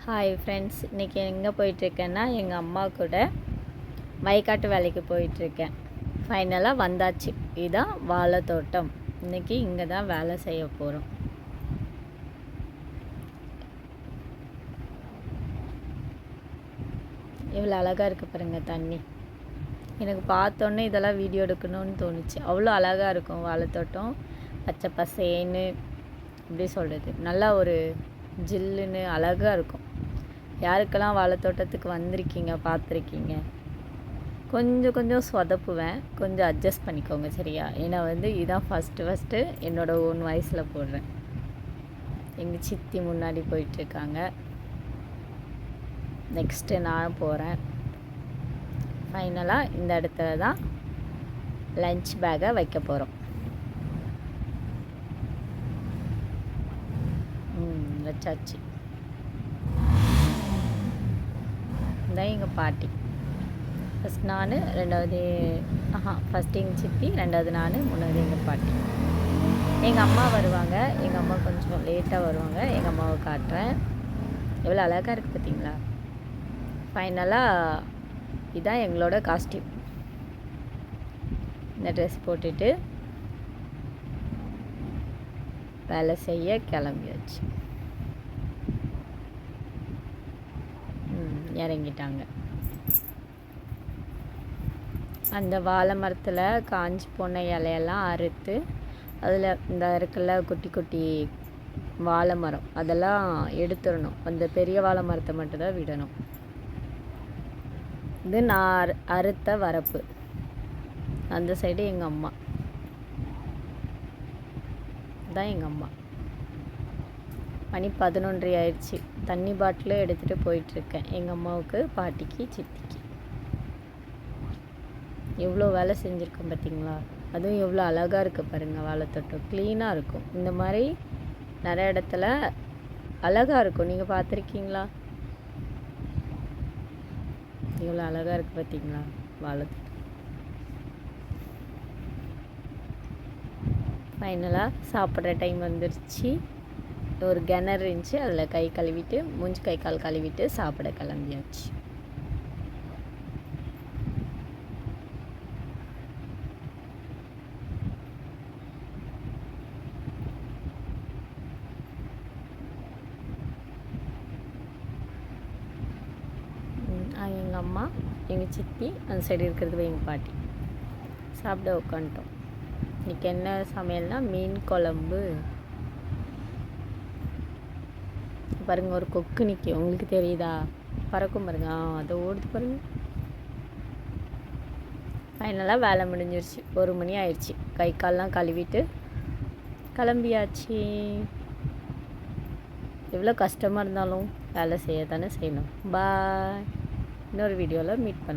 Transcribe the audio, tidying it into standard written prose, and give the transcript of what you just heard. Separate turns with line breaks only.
Hi friends, இன்றைக்கி எங்கே போயிட்டுருக்கேன்னா எங்கள் அம்மா கூட வயக்காட்டு வேலைக்கு போயிட்டுருக்கேன். ஃபைனலாக வந்தாச்சு. இதுதான் வாழை தோட்டம். இன்றைக்கி இங்கே தான் வேலை செய்ய போகிறோம். எவ்வளோ அழகாக இருக்குது பாருங்கள் தண்ணி. எனக்கு பார்த்தோன்னே இதெல்லாம் வீடியோ எடுக்கணும்னு தோணுச்சு. அவ்வளோ அழகாக இருக்கும் வாழை தோட்டம். பச்சை பசேன்னு எப்படி சொல்கிறது, நல்லா ஒரு ஜில்லுன்னு அழகாக இருக்கும். யாருக்கெல்லாம் வாழை தோட்டத்துக்கு வந்திருக்கீங்க, பார்த்துருக்கீங்க, கொஞ்சம் சொதப்புவேன், கொஞ்சம் அட்ஜஸ்ட் பண்ணிக்கோங்க சரியா. ஏன்னா இதான் ஃபஸ்ட்டு என்னோடய ஓன் வாய்ஸில் போடுறேன். எங்கள் சித்தி முன்னாடி போயிட்டுருக்காங்க. நெக்ஸ்ட்டு நான் போகிறேன். ஃபைனலாக இந்த இடத்துல தான் லஞ்ச் பேக்கை வைக்க போகிறோம். வச்சாச்சு. இதான் எங்கள் பாட்டி. ஃபஸ்ட் நான், ரெண்டாவது ஃபஸ்ட்டு எங்கள் சித்தி, ரெண்டாவது நான், மூணாவது எங்கள் பாட்டி. எங்கள் அம்மா வருவாங்க. எங்கள் அம்மா கொஞ்சம் லேட்டாக வருவாங்க. எங்கள் அம்மாவை காட்டுறேன். எவ்வளோ அழகாக இருக்குது பார்த்தீங்களா. ஃபைனலாக இதுதான் எங்களோட காஸ்டியூம். இந்த ட்ரெஸ் போட்டுட்டு வேலை செய்ய கிளம்பியாச்சு. இறங்கிட்டாங்க. அந்த வாழை மரத்தில் காஞ்சி போன இலையெல்லாம் அறுத்து அதில் இந்த இருக்குல்ல குட்டி குட்டி வாழை மரம் அதெல்லாம் எடுத்துடணும். அந்த பெரிய வாழை மரத்தை மட்டும்தான் விடணும். இது நான் அறுத்த வரப்பு. அந்த சைடு எங்கள் அம்மா தான். எங்கள் அம்மா மணி 11 ஆயிடுச்சு. தண்ணி பாட்டிலும் எடுத்துகிட்டு போயிட்டுருக்கேன் எங்கள் அம்மாவுக்கு, பாட்டிக்கு, சித்திக்கு. எவ்வளோ வேலை செஞ்சுருக்கோம் பார்த்தீங்களா. அதுவும் எவ்வளோ அழகாக இருக்குது பாருங்கள். வாழைத்தோட்டம் க்ளீனாக இருக்கும். இந்த மாதிரி நிறைய இடத்துல அழகாக இருக்கும். நீங்கள் பார்த்துருக்கீங்களா? எவ்வளோ அழகாக இருக்குது பார்த்தீங்களா வாழைத்தோட்டம். ஃபைனலாக சாப்பிட்ற டைம் வந்துருச்சு. ஒரு கிணறு இருந்துச்சு, அதில் கை கழுவிட்டு, மூஞ்சி கை கால் கழுவிட்டு சாப்பிட கிளம்பியாச்சு. எங்கள் அம்மா, எங்கள் சித்தி, அந்த சைடு இருக்கிறது எங்கள் பாட்டி. சாப்பிட உட்காந்துட்டோம். இன்றைக்கி என்ன சமையல்னா மீன் குழம்பு. பாருங்கள், ஒரு கொக்கு நிற்கி, உங்களுக்கு தெரியுதா? பறக்கும் பாருங்க. அதை ஓடுது பாருங்க. ஃபைனலாக வேலை முடிஞ்சிருச்சு. 1 மணி ஆயிடுச்சு. கை கால்லாம் கழுவிட்டு கிளம்பியாச்சு. எவ்வளோ கஷ்டமாக இருந்தாலும் வேலை செய்ய தானே செய்யணும். பாய். இன்னொரு வீடியோவில் மீட் பண்ணலாம்.